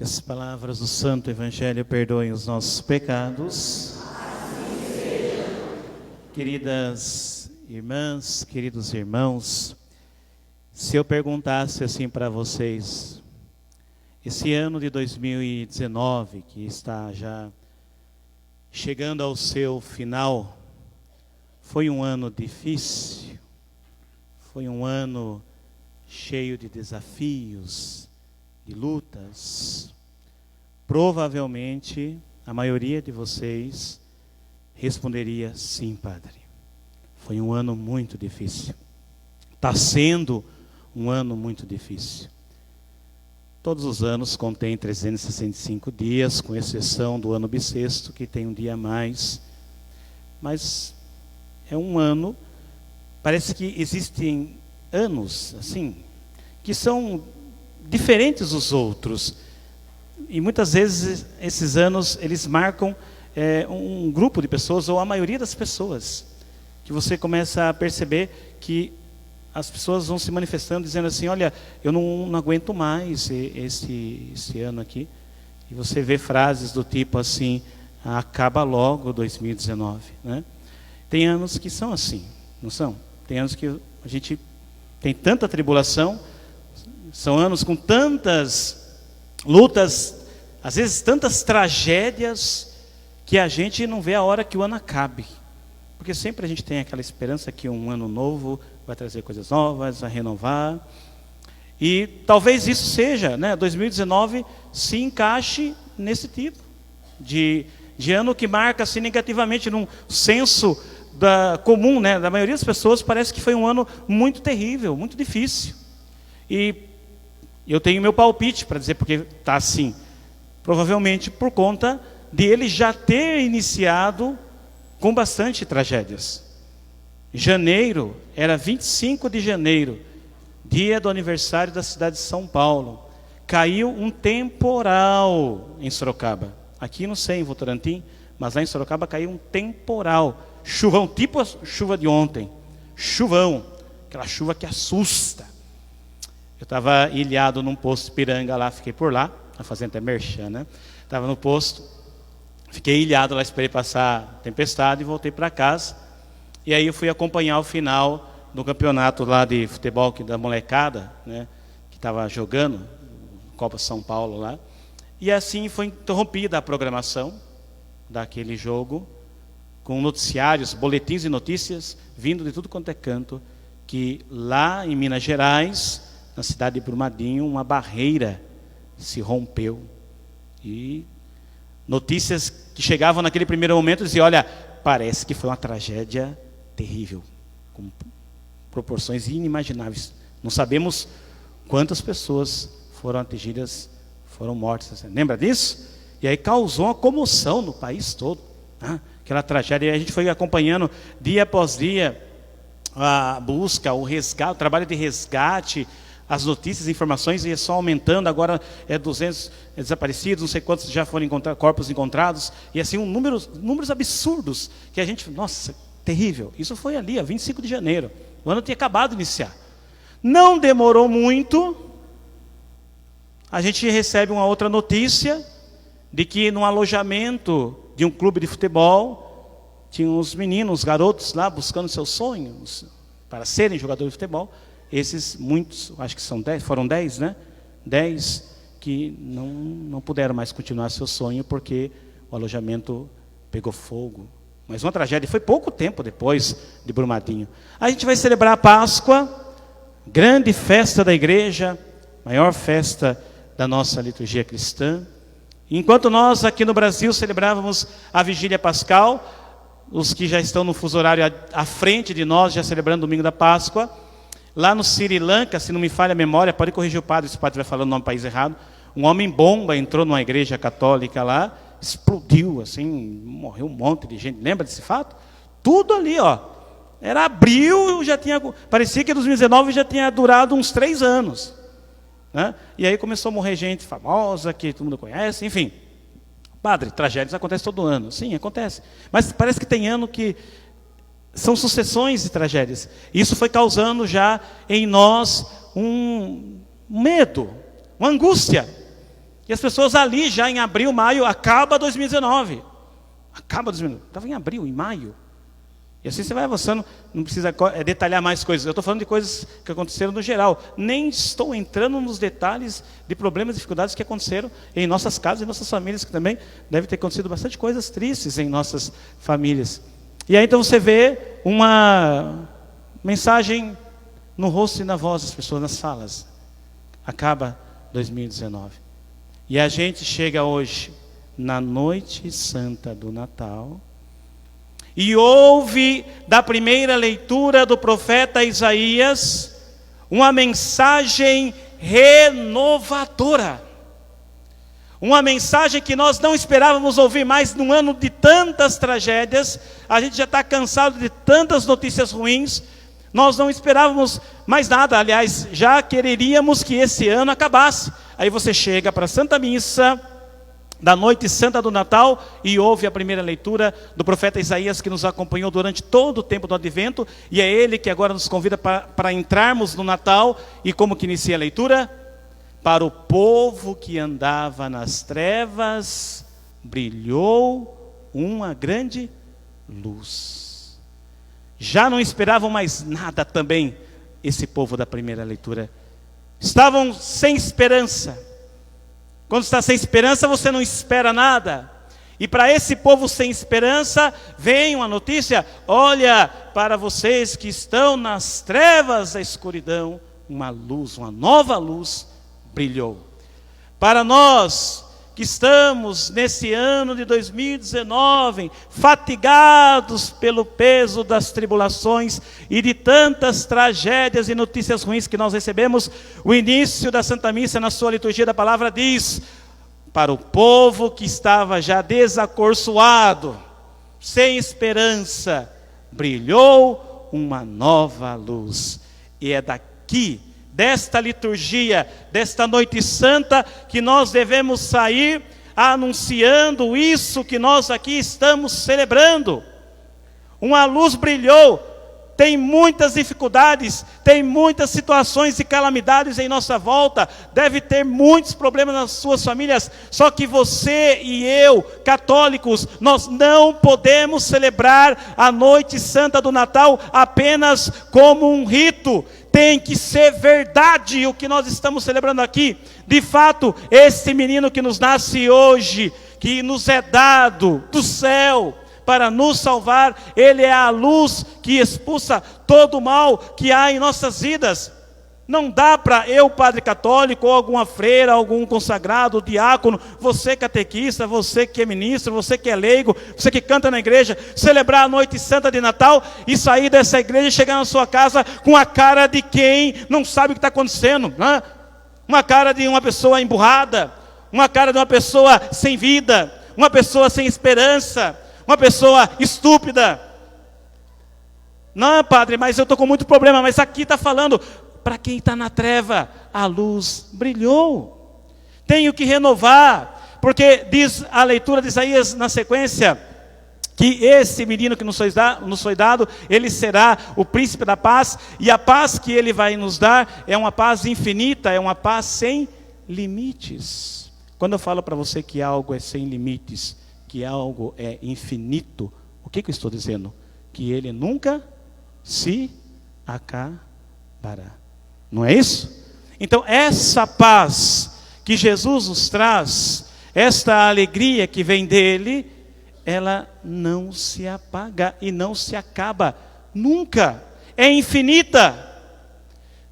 As palavras do Santo Evangelho perdoem os nossos pecados. Queridas irmãs, queridos irmãos, se eu perguntasse assim para vocês, esse ano de 2019, que está já chegando ao seu final, foi um ano difícil, foi um ano cheio de desafios, de lutas. Provavelmente a maioria de vocês responderia sim, padre. Foi um ano muito difícil. Está sendo um ano muito difícil. Todos os anos contém 365 dias, com exceção do ano bissexto, que tem um dia a mais. Mas é um ano, parece que existem anos, assim, que são diferentes dos outros. E muitas vezes esses anos, eles marcam um grupo de pessoas, ou a maioria das pessoas, que você começa a perceber que as pessoas vão se manifestando, dizendo assim, olha, eu não aguento mais esse ano aqui. E você vê frases do tipo assim, acaba logo 2019. Né? Tem anos que são assim, não são? Tem anos que a gente tem tanta tribulação, são anos com tantas lutas, às vezes tantas tragédias, que a gente não vê a hora que o ano acabe. Porque sempre a gente tem aquela esperança que um ano novo vai trazer coisas novas, vai renovar. E talvez isso seja, 2019 se encaixe nesse tipo de ano que marca assim, negativamente, num senso comum, da maioria das pessoas. Parece que foi um ano muito terrível, muito difícil. E eu tenho meu palpite para dizer porque está assim. Provavelmente por conta de ele já ter iniciado com bastante tragédias. Janeiro, era 25 de janeiro, dia do aniversário da cidade de São Paulo. Caiu um temporal em Sorocaba. Aqui não sei, em Votorantim, mas lá em Sorocaba caiu um temporal. Chuvão, tipo a chuva de ontem. Chuvão, aquela chuva que assusta. Eu estava ilhado num posto Piranga lá, fiquei por lá, fazendo até merchan, né? Estava no posto, fiquei ilhado lá, esperei passar a tempestade e voltei para casa. E aí eu fui acompanhar o final do campeonato lá de futebol da molecada, né? Que estava jogando, Copa São Paulo lá. E assim foi interrompida a programação daquele jogo, com noticiários, boletins e notícias, vindo de tudo quanto é canto, que lá em Minas Gerais, na cidade de Brumadinho, uma barreira se rompeu. E notícias que chegavam naquele primeiro momento diziam, olha, parece que foi uma tragédia terrível, com proporções inimagináveis. Não sabemos quantas pessoas foram atingidas, foram mortas. Lembra disso? E aí causou uma comoção no país todo. Aquela tragédia. E a gente foi acompanhando dia após dia a busca, o resgate, o trabalho de resgate, as notícias, informações, e só aumentando. Agora 200 desaparecidos, não sei quantos já foram corpos encontrados, e assim números absurdos, que a gente, nossa, terrível. Isso foi ali, 25 de janeiro, o ano tinha acabado de iniciar. Não demorou muito, a gente recebe uma outra notícia, de que num alojamento de um clube de futebol, tinha uns meninos, garotos lá, buscando seus sonhos, para serem jogadores de futebol. Esses muitos, acho que foram 10, né? 10 que não puderam mais continuar seu sonho porque o alojamento pegou fogo. Mas uma tragédia, foi pouco tempo depois de Brumadinho. A gente vai celebrar a Páscoa, grande festa da igreja, maior festa da nossa liturgia cristã. Enquanto nós aqui no Brasil celebrávamos a Vigília Pascal, os que já estão no fuso horário à frente de nós, já celebrando o domingo da Páscoa, lá no Sri Lanka, se não me falha a memória, pode corrigir o padre, se o padre vai falando o nome do país errado, um homem-bomba entrou numa igreja católica lá, explodiu, assim, morreu um monte de gente. Lembra desse fato? Tudo ali, era abril, parecia que 2019 já tinha durado uns 3 anos. Né? E aí começou a morrer gente famosa, que todo mundo conhece, enfim. Padre, tragédias acontecem todo ano. Sim, acontece. Mas parece que tem ano que são sucessões de tragédias. Isso foi causando já em nós um medo, uma angústia. E as pessoas ali já em abril, maio, acaba 2019. Acaba 2019. Estava em abril, em maio. E assim você vai avançando, não precisa detalhar mais coisas. Eu estou falando de coisas que aconteceram no geral. Nem estou entrando nos detalhes de problemas e dificuldades que aconteceram em nossas casas e nossas famílias, que também deve ter acontecido bastante coisas tristes em nossas famílias. E aí então você vê uma mensagem no rosto e na voz das pessoas nas salas. Acaba 2019. E a gente chega hoje, na noite santa do Natal, e ouve da primeira leitura do profeta Isaías uma mensagem renovadora. Uma mensagem que nós não esperávamos ouvir mais num ano de tantas tragédias. A gente já está cansado de tantas notícias ruins. Nós não esperávamos mais nada. Aliás, já quereríamos que esse ano acabasse. Aí você chega para a Santa Missa da noite santa do Natal e ouve a primeira leitura do profeta Isaías, que nos acompanhou durante todo o tempo do Advento, e é ele que agora nos convida para entrarmos no Natal. E como que inicia a leitura? Para o povo que andava nas trevas, brilhou uma grande luz. Já não esperavam mais nada também esse povo da primeira leitura. Estavam sem esperança. Quando está sem esperança, você não espera nada. E para esse povo sem esperança, vem uma notícia: olha, para vocês que estão nas trevas da escuridão, uma luz, uma nova luz brilhou. Para nós que estamos nesse ano de 2019, fatigados pelo peso das tribulações e de tantas tragédias e notícias ruins que nós recebemos, o início da Santa Missa, na sua liturgia da palavra, diz: para o povo que estava já desacorçoado, sem esperança, brilhou uma nova luz. E é daqui, desta liturgia, desta noite santa, que nós devemos sair anunciando isso que nós aqui estamos celebrando. Uma luz brilhou. Tem muitas dificuldades, tem muitas situações e calamidades em nossa volta, deve ter muitos problemas nas suas famílias, só que você e eu, católicos, nós não podemos celebrar a noite santa do Natal apenas como um rito. Tem que ser verdade o que nós estamos celebrando aqui. De fato, esse menino que nos nasce hoje, que nos é dado do céu para nos salvar, ele é a luz que expulsa todo o mal que há em nossas vidas. Não dá para eu, padre católico, ou alguma freira, algum consagrado, diácono, você catequista, você que é ministro, você que é leigo, você que canta na igreja, celebrar a noite santa de Natal e sair dessa igreja e chegar na sua casa com a cara de quem não sabe o que está acontecendo, né? Uma cara de uma pessoa emburrada, uma cara de uma pessoa sem vida, uma pessoa sem esperança, uma pessoa estúpida. Não, padre, mas eu estou com muito problema. Mas aqui está falando, para quem está na treva, a luz brilhou. Tenho que renovar, porque diz a leitura de Isaías na sequência, que esse menino que nos foi dado, ele será o príncipe da paz, e a paz que ele vai nos dar é uma paz infinita, é uma paz sem limites. Quando eu falo para você que algo é sem limites, que algo é infinito, o que eu estou dizendo? Que ele nunca se acabará. Não é isso? Então essa paz que Jesus nos traz, esta alegria que vem dele, ela não se apaga e não se acaba nunca. É infinita.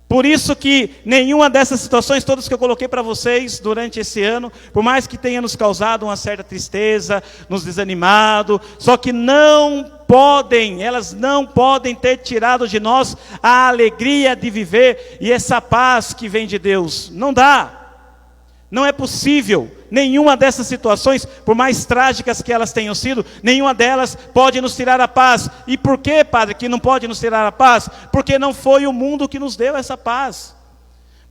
Por isso que nenhuma dessas situações todas que eu coloquei para vocês durante esse ano, por mais que tenha nos causado uma certa tristeza, nos desanimado, só que elas não podem ter tirado de nós a alegria de viver e essa paz que vem de Deus. Não dá. Não é possível. Nenhuma dessas situações, por mais trágicas que elas tenham sido, nenhuma delas pode nos tirar a paz. E por que, padre, que não pode nos tirar a paz? Porque não foi o mundo que nos deu essa paz.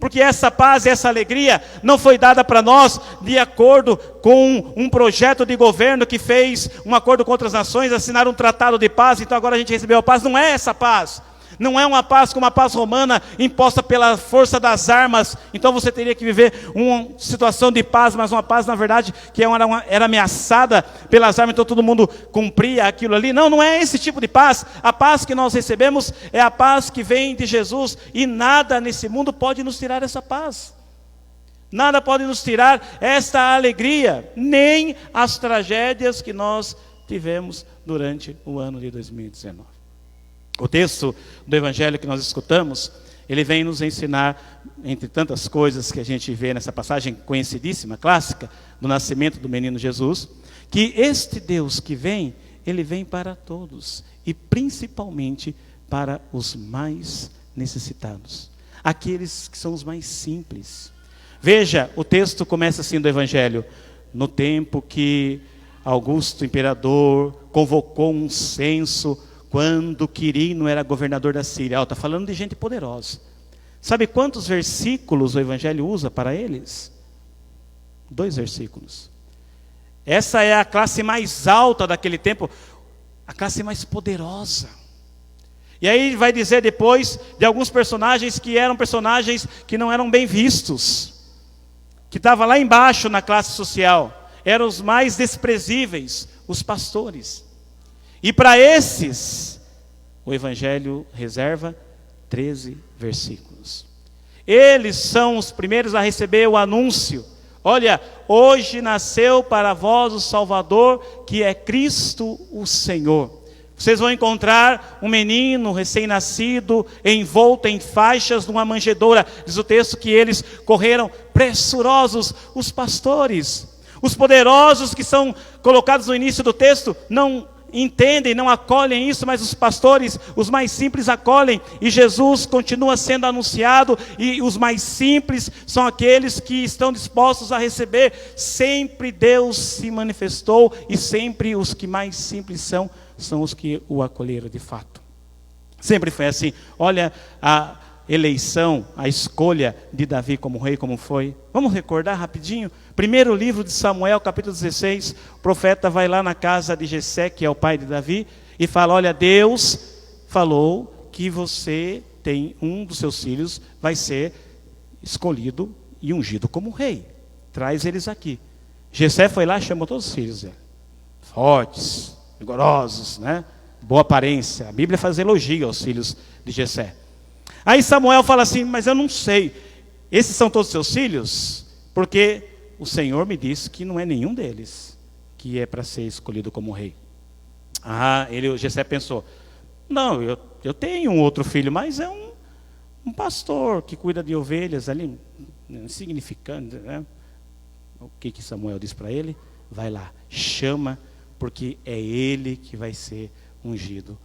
Porque essa paz e essa alegria não foi dada para nós de acordo com um projeto de governo que fez um acordo com outras nações, assinar um tratado de paz, então agora a gente recebeu a paz. Não é essa paz. Não é uma paz como a paz romana imposta pela força das armas. Então você teria que viver uma situação de paz, mas uma paz, na verdade, que era ameaçada pelas armas, então todo mundo cumpria aquilo ali. Não, não é esse tipo de paz. A paz que nós recebemos é a paz que vem de Jesus, e nada nesse mundo pode nos tirar essa paz. Nada pode nos tirar esta alegria, nem as tragédias que nós tivemos durante o ano de 2019. O texto do Evangelho que nós escutamos, ele vem nos ensinar, entre tantas coisas que a gente vê nessa passagem conhecidíssima, clássica, do nascimento do menino Jesus, que este Deus que vem, ele vem para todos, e principalmente para os mais necessitados, aqueles que são os mais simples. Veja, o texto começa assim do Evangelho: no tempo que Augusto, imperador, convocou um censo, quando Quirino era governador da Síria. Está falando de gente poderosa. Sabe quantos versículos o Evangelho usa para eles? 2 versículos. Essa é a classe mais alta daquele tempo, a classe mais poderosa. E aí vai dizer depois de alguns personagens que eram personagens que não eram bem vistos, que estavam lá embaixo na classe social, eram os mais desprezíveis, os pastores. E para esses, o Evangelho reserva 13 versículos. Eles são os primeiros a receber o anúncio: olha, hoje nasceu para vós o Salvador, que é Cristo o Senhor. Vocês vão encontrar um menino recém-nascido, envolto em faixas numa manjedoura. Diz o texto que eles correram pressurosos, os pastores. Os poderosos que são colocados no início do texto não entendem, não acolhem isso, mas os pastores, os mais simples, acolhem, e Jesus continua sendo anunciado, e os mais simples são aqueles que estão dispostos a receber. Sempre Deus se manifestou, e sempre os que mais simples são os que o acolheram de fato. Sempre foi assim. Olha a eleição, a escolha de Davi como rei, como foi. Vamos recordar rapidinho? Primeiro livro de Samuel, capítulo 16, o profeta vai lá na casa de Jessé, que é o pai de Davi, e fala: olha, Deus falou que você tem um dos seus filhos, vai ser escolhido e ungido como rei. Traz eles aqui. Jessé foi lá e chamou todos os filhos dele. Fortes, vigorosos, né? Boa aparência. A Bíblia faz elogio aos filhos de Jessé. Aí Samuel fala assim: mas eu não sei, esses são todos seus filhos? Porque o Senhor me disse que não é nenhum deles que é para ser escolhido como rei. Jessé pensou: não, eu tenho um outro filho, mas é um pastor que cuida de ovelhas ali, insignificante, né? O que Samuel disse para ele? Vai lá, chama, porque é ele que vai ser ungido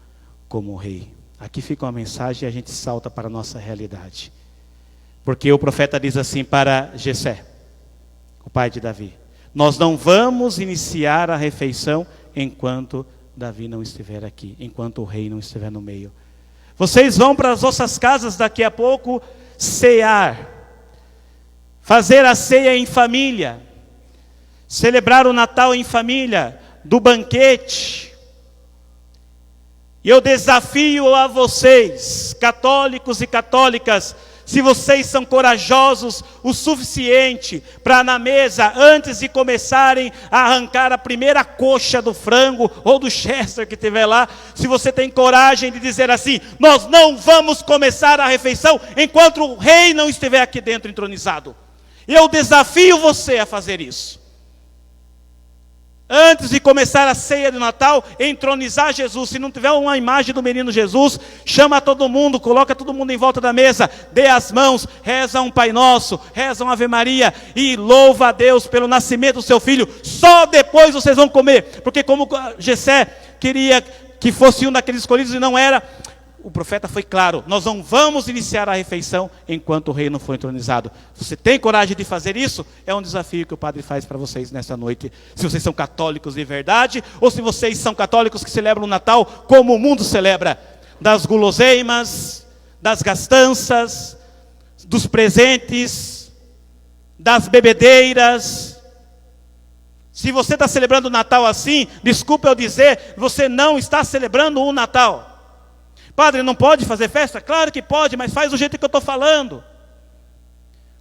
como rei. Aqui fica uma mensagem e a gente salta para a nossa realidade. Porque o profeta diz assim para Jessé, o pai de Davi: nós não vamos iniciar a refeição enquanto Davi não estiver aqui, enquanto o rei não estiver no meio. Vocês vão para as vossas casas daqui a pouco cear, fazer a ceia em família, celebrar o Natal em família, do banquete. E eu desafio a vocês, católicos e católicas, se vocês são corajosos o suficiente para na mesa, antes de começarem a arrancar a primeira coxa do frango ou do chester que tiver lá, se você tem coragem de dizer assim: nós não vamos começar a refeição enquanto o rei não estiver aqui dentro entronizado. Eu desafio você a fazer isso. Antes de começar a ceia de Natal, entronizar Jesus. Se não tiver uma imagem do menino Jesus, chama todo mundo, coloca todo mundo em volta da mesa, dê as mãos, reza um Pai Nosso, reza uma Ave Maria e louva a Deus pelo nascimento do seu filho. Só depois vocês vão comer, porque como Jessé queria que fosse um daqueles escolhidos e não era, o profeta foi claro: nós não vamos iniciar a refeição enquanto o rei não for entronizado. Você tem coragem de fazer isso? É um desafio que o padre faz para vocês nesta noite. Se vocês são católicos de verdade, ou se vocês são católicos que celebram o Natal como o mundo celebra, das guloseimas, das gastanças, dos presentes, das bebedeiras. Se você está celebrando o Natal assim, desculpa eu dizer, você não está celebrando o Natal. Padre, não pode fazer festa? Claro que pode, mas faz do jeito que eu estou falando.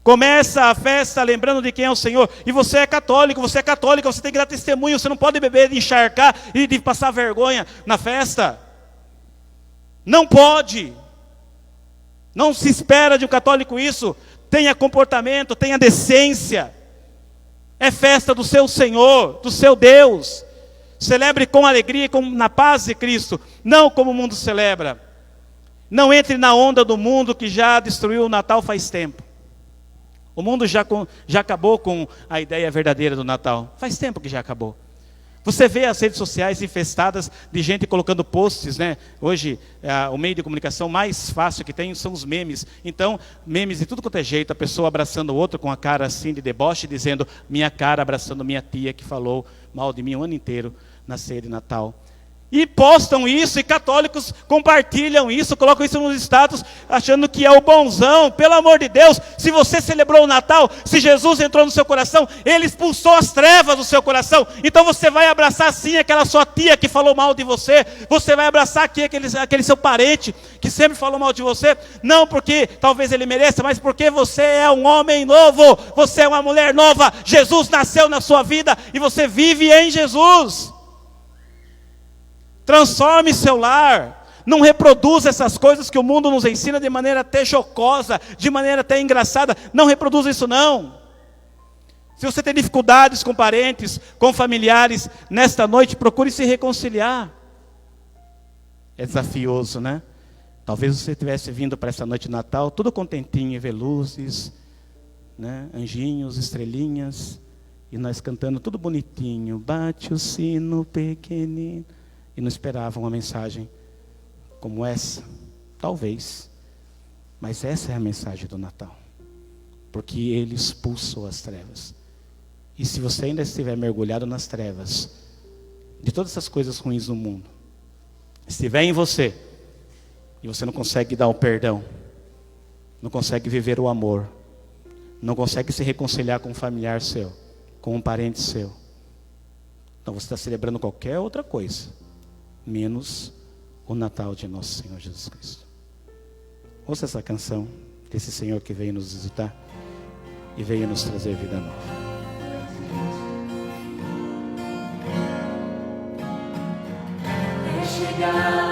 Começa a festa lembrando de quem é o Senhor. E você é católico, você é católica, você tem que dar testemunho. Você não pode beber, de encharcar e de passar vergonha na festa. Não pode. Não se espera de um católico isso. Tenha comportamento, tenha decência. É festa do seu Senhor, do seu Deus. Celebre com alegria, na paz de Cristo. Não como o mundo celebra. Não entre na onda do mundo que já destruiu o Natal faz tempo. O mundo já acabou com a ideia verdadeira do Natal. Faz tempo que já acabou. Você vê as redes sociais infestadas de gente colocando posts, né? Hoje, o meio de comunicação mais fácil que tem são os memes. Então, memes de tudo quanto é jeito, a pessoa abraçando o outro com a cara assim de deboche, dizendo, minha cara abraçando minha tia que falou mal de mim o ano inteiro na ceia de Natal. E postam isso, e católicos compartilham isso, colocam isso nos status, achando que é o bonzão. Pelo amor de Deus, se você celebrou o Natal, se Jesus entrou no seu coração, Ele expulsou as trevas do seu coração. Então você vai abraçar sim aquela sua tia que falou mal de você, você vai abraçar aqui aquele seu parente que sempre falou mal de você, não porque talvez ele mereça, mas porque você é um homem novo, você é uma mulher nova, Jesus nasceu na sua vida, e você vive em Jesus. Transforme seu lar. Não reproduza essas coisas que o mundo nos ensina de maneira até jocosa, de maneira até engraçada. Não reproduza isso não. Se você tem dificuldades com parentes, com familiares, nesta noite procure se reconciliar. É desafioso, né? Talvez você tivesse vindo para essa noite de Natal, tudo contentinho, e ver luzes, né? Anjinhos, estrelinhas, e nós cantando tudo bonitinho. Bate o sino pequenino. E não esperavam uma mensagem como essa, talvez, mas essa é a mensagem do Natal, porque Ele expulsou as trevas. E se você ainda estiver mergulhado nas trevas, de todas essas coisas ruins no mundo, estiver em você, e você não consegue dar o perdão, não consegue viver o amor, não consegue se reconciliar com um familiar seu, com um parente seu, então você está celebrando qualquer outra coisa, menos o Natal de nosso Senhor Jesus Cristo. Ouça essa canção desse Senhor que veio nos visitar e veio nos trazer vida nova. É chegar